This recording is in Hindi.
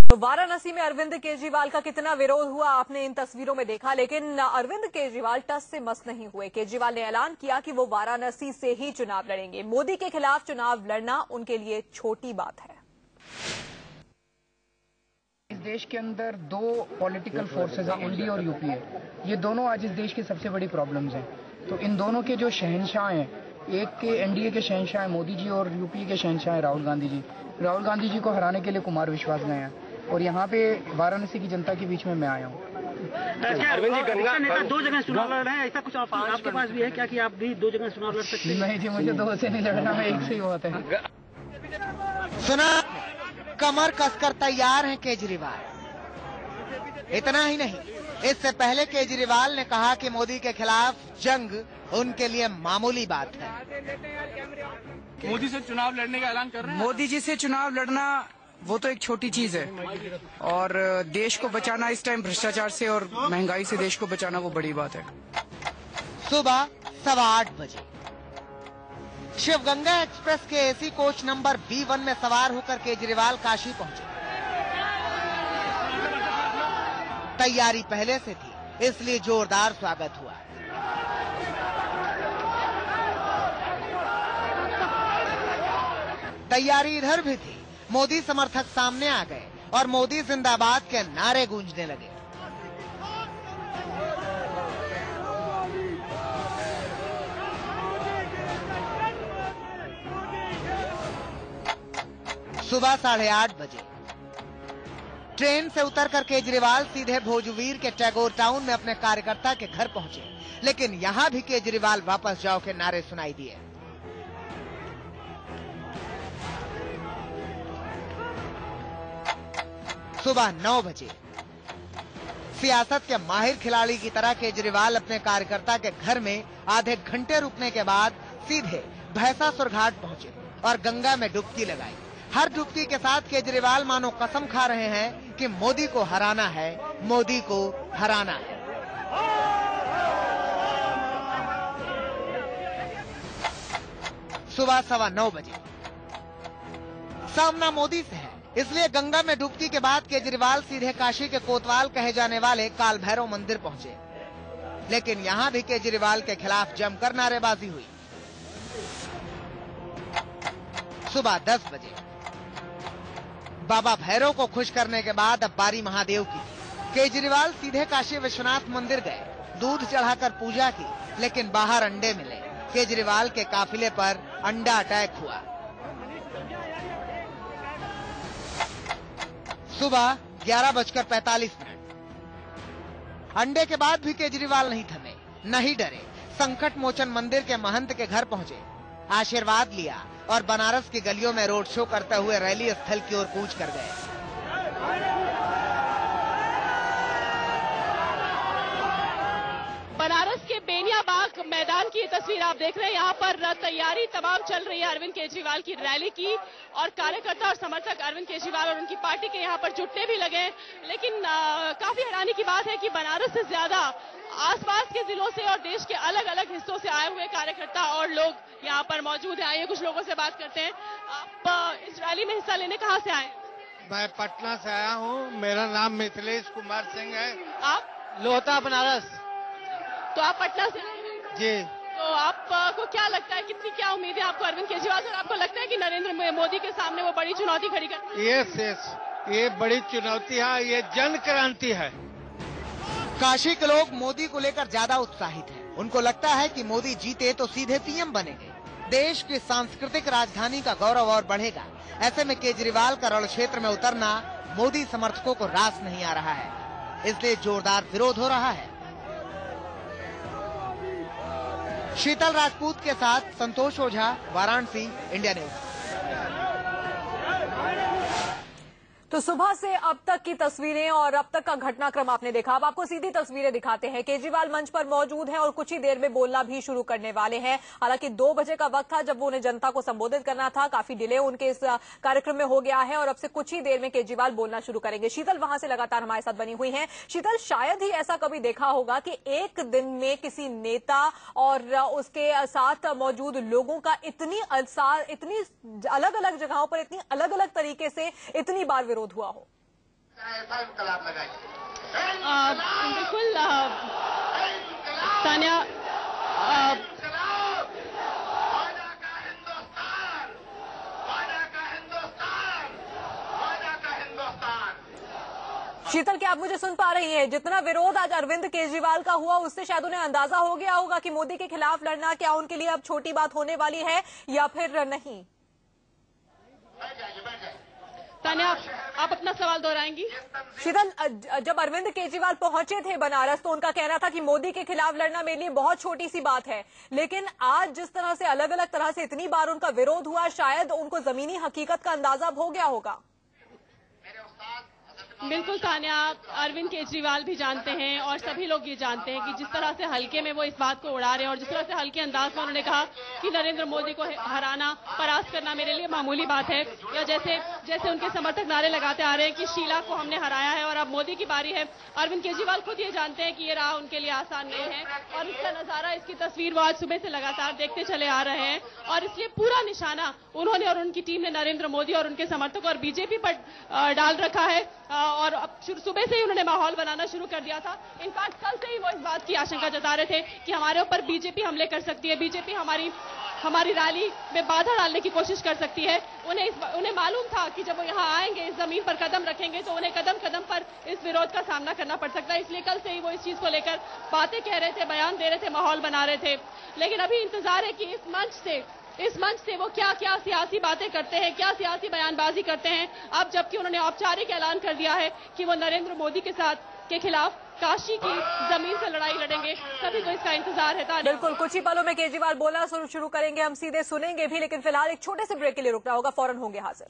तो वाराणसी में अरविंद केजरीवाल का कितना विरोध हुआ आपने इन तस्वीरों में देखा, लेकिन अरविंद केजरीवाल टस से मस नहीं हुए। केजरीवाल ने ऐलान किया कि वो वाराणसी से ही चुनाव लड़ेंगे। मोदी के खिलाफ चुनाव लड़ना उनके लिए छोटी बात है। इस देश के अंदर दो पॉलिटिकल फोर्सेस हैं, एनडीए और यूपीए। ये दोनों आज इस देश की सबसे बड़ी प्रॉब्लम्स हैं। तो इन दोनों के जो शहंशाह हैं, एक के एनडीए के शहंशाह हैं मोदी जी और यूपीए के शहंशाह हैं राहुल गांधी जी। राहुल गांधी जी को हराने के लिए कुमार विश्वास गए हैं और यहाँ पे वाराणसी की जनता के बीच में मैं आया हूँ। अरविंद जी, गंगा नेता दो जगह चुनाव लड़ रहे हैं, ऐसा कुछ आपके पास भी है क्या कि आप भी दो जगह चुनाव लड़ सकते हैं? नहीं जी, मुझे दो से नहीं लड़ना, मैं एक से ही होता है। सुना, कमर कसकर तैयार हैं केजरीवाल। इतना ही नहीं, इससे पहले केजरीवाल ने कहा कि मोदी के खिलाफ जंग उनके लिए मामूली बात है। मोदी से चुनाव लड़ने का ऐलान कर रहे हैं। मोदी जी से चुनाव लड़ना वो तो एक छोटी चीज है, और देश को बचाना इस टाइम भ्रष्टाचार से और महंगाई से देश को बचाना वो बड़ी बात है। सुबह 8:15 बजे शिवगंगा एक्सप्रेस के एसी कोच नंबर B1 में सवार होकर केजरीवाल काशी पहुंचे। तैयारी पहले से थी, इसलिए जोरदार स्वागत हुआ। तैयारी इधर भी थी, मोदी समर्थक सामने आ गए और मोदी जिंदाबाद के नारे गूंजने लगे। सुबह 8:30 बजे ट्रेन से उतरकर केजरीवाल सीधे भोजवीर के टैगोर टाउन में अपने कार्यकर्ता के घर पहुंचे, लेकिन यहां भी केजरीवाल वापस जाओ के नारे सुनाई दिए। सुबह 9 बजे सियासत के माहिर खिलाड़ी की तरह केजरीवाल अपने कार्यकर्ता के घर में आधे घंटे रुकने के बाद सीधे भैंसासुर घाट पहुंचे और गंगा में डुबकी लगाई। हर डुबकी के साथ केजरीवाल मानो कसम खा रहे हैं कि मोदी को हराना है, मोदी को हराना है। सुबह 9:15 बजे सामना मोदी से है, इसलिए गंगा में डुबकी के बाद केजरीवाल सीधे काशी के कोतवाल कहे जाने वाले काल भैरव मंदिर पहुंचे, लेकिन यहां भी केजरीवाल के खिलाफ जमकर नारेबाजी हुई। सुबह 10 बजे बाबा भैरव को खुश करने के बाद अब बारी महादेव की थी। केजरीवाल सीधे काशी विश्वनाथ मंदिर गए, दूध चढ़ाकर पूजा की, लेकिन बाहर अंडे मिले। केजरीवाल के काफिले पर अंडा अटैक हुआ। सुबह 11:45 अंडे के बाद भी केजरीवाल नहीं थमे, नहीं डरे। संकट मोचन मंदिर के महंत के घर पहुंचे, आशीर्वाद लिया और बनारस की गलियों में रोड शो करते हुए रैली स्थल की ओर कूच कर गए। बनारस के बेनियाबाग मैदान की ये तस्वीर आप देख रहे हैं। यहाँ पर तैयारी तमाम चल रही है अरविंद केजरीवाल की रैली की, और कार्यकर्ता और समर्थक अरविंद केजरीवाल और उनकी पार्टी के यहाँ पर जुटने भी लगे। लेकिन काफी हैरानी की बात है कि बनारस से ज्यादा आसपास के जिलों से और देश के अलग अलग हिस्सों से आए हुए कार्यकर्ता और लोग यहाँ पर मौजूद हैं। आइए कुछ लोगों से बात करते हैं। आप इस रैली में हिस्सा लेने कहाँ से आए? मैं पटना से आया हूँ, मेरा नाम मिथिलेश कुमार सिंह है। आप लोहता बनारस। तो आप पटना से आए हैं? जी। तो आपको क्या लगता है, कितनी क्या उम्मीद है आपको अरविंद केजरीवाल से? और आपको लगता है कि नरेंद्र मोदी के सामने वो बड़ी चुनौती खड़ी कर? ये बड़ी चुनौती है, ये जन क्रांति है। काशी के लोग मोदी को लेकर ज्यादा उत्साहित हैं। उनको लगता है कि मोदी जीते तो सीधे पीएम बनेंगे, देश की सांस्कृतिक राजधानी का गौरव और बढ़ेगा। ऐसे में केजरीवाल का रण क्षेत्र में उतरना मोदी समर्थकों को रास नहीं आ रहा है, इसलिए जोरदार विरोध हो रहा है। शीतल राजपूत के साथ संतोष ओझा, वाराणसी, इंडिया न्यूज। तो सुबह से अब तक की तस्वीरें और अब तक का घटनाक्रम आपने देखा। अब आपको सीधी तस्वीरें दिखाते हैं। केजरीवाल मंच पर मौजूद हैं और कुछ ही देर में बोलना भी शुरू करने वाले हैं। हालांकि 2 बजे का वक्त था जब वो उन्हें जनता को संबोधित करना था। काफी डिले उनके इस कार्यक्रम में हो गया है और अब से कुछ ही देर में केजरीवाल बोलना शुरू करेंगे। शीतल वहां से लगातार हमारे साथ बनी हुई है। शीतल, शायद ही ऐसा कभी देखा होगा कि एक दिन में किसी नेता और उसके साथ मौजूद लोगों का इतनी अलग अलग जगहों पर इतनी अलग अलग तरीके से इतनी बार विरोध हुआ हो। बिल्कुल तान्या, शीतल, क्या आप मुझे सुन पा रही हैं? जितना विरोध आज अरविंद केजरीवाल का हुआ, उससे शायद उन्हें अंदाजा हो गया होगा कि मोदी के खिलाफ लड़ना क्या उनके लिए अब छोटी बात होने वाली है या फिर नहीं। तान्या, आप अपना सवाल दोहराएंगी? शीतल, जब अरविंद केजरीवाल पहुंचे थे बनारस तो उनका कहना था कि मोदी के खिलाफ लड़ना मेरे लिए बहुत छोटी सी बात है, लेकिन आज जिस तरह से अलग अलग तरह से इतनी बार उनका विरोध हुआ, शायद उनको जमीनी हकीकत का अंदाजा हो गया होगा। बिल्कुल तान्या, अरविंद केजरीवाल भी जानते हैं और सभी लोग ये जानते हैं कि जिस तरह से हल्के में वो इस बात को उड़ा रहे हैं और जिस तरह से हल्के अंदाज में उन्होंने कहा कि नरेंद्र मोदी को हराना, परास्त करना मेरे लिए मामूली बात है, या जैसे जैसे उनके समर्थक नारे लगाते आ रहे हैं कि शीला को हमने हराया है और अब मोदी की बारी है। अरविंद केजरीवाल खुद ये जानते हैं कि ये राह उनके लिए आसान नहीं है और इसका नजारा, इसकी तस्वीर वो आज सुबह से लगातार देखते चले आ रहे हैं और इसलिए पूरा निशाना उन्होंने और उनकी टीम ने नरेंद्र मोदी और उनके समर्थकों और बीजेपी पर डाल रखा है और अब सुबह से ही उन्होंने माहौल बनाना शुरू कर दिया था। इनफैक्ट कल से ही वो इस बात की आशंका जता रहे थे कि हमारे ऊपर बीजेपी हमले कर सकती है, बीजेपी हमारी रैली में बाधा डालने की कोशिश कर सकती है। उन्हें मालूम था कि जब वो यहाँ आएंगे, इस जमीन पर कदम रखेंगे तो उन्हें कदम कदम पर इस विरोध का सामना करना पड़ सकता है, इसलिए कल से ही वो इस चीज को लेकर बातें कह रहे थे, बयान दे रहे थे, माहौल बना रहे थे। लेकिन अभी इंतजार है कि इस मंच से वो क्या क्या सियासी बातें करते हैं, क्या सियासी बयानबाजी करते हैं। अब जबकि उन्होंने औपचारिक ऐलान कर दिया है कि वो नरेंद्र मोदी के खिलाफ काशी की जमीन से लड़ाई लड़ेंगे, सभी को इसका इंतजार है। बिल्कुल, कुछ ही पलों में केजरीवाल बोलना शुरू करेंगे, हम सीधे सुनेंगे भी, लेकिन फिलहाल एक छोटे से ब्रेक के लिए रुकना होगा, फौरन होंगे हाजिर।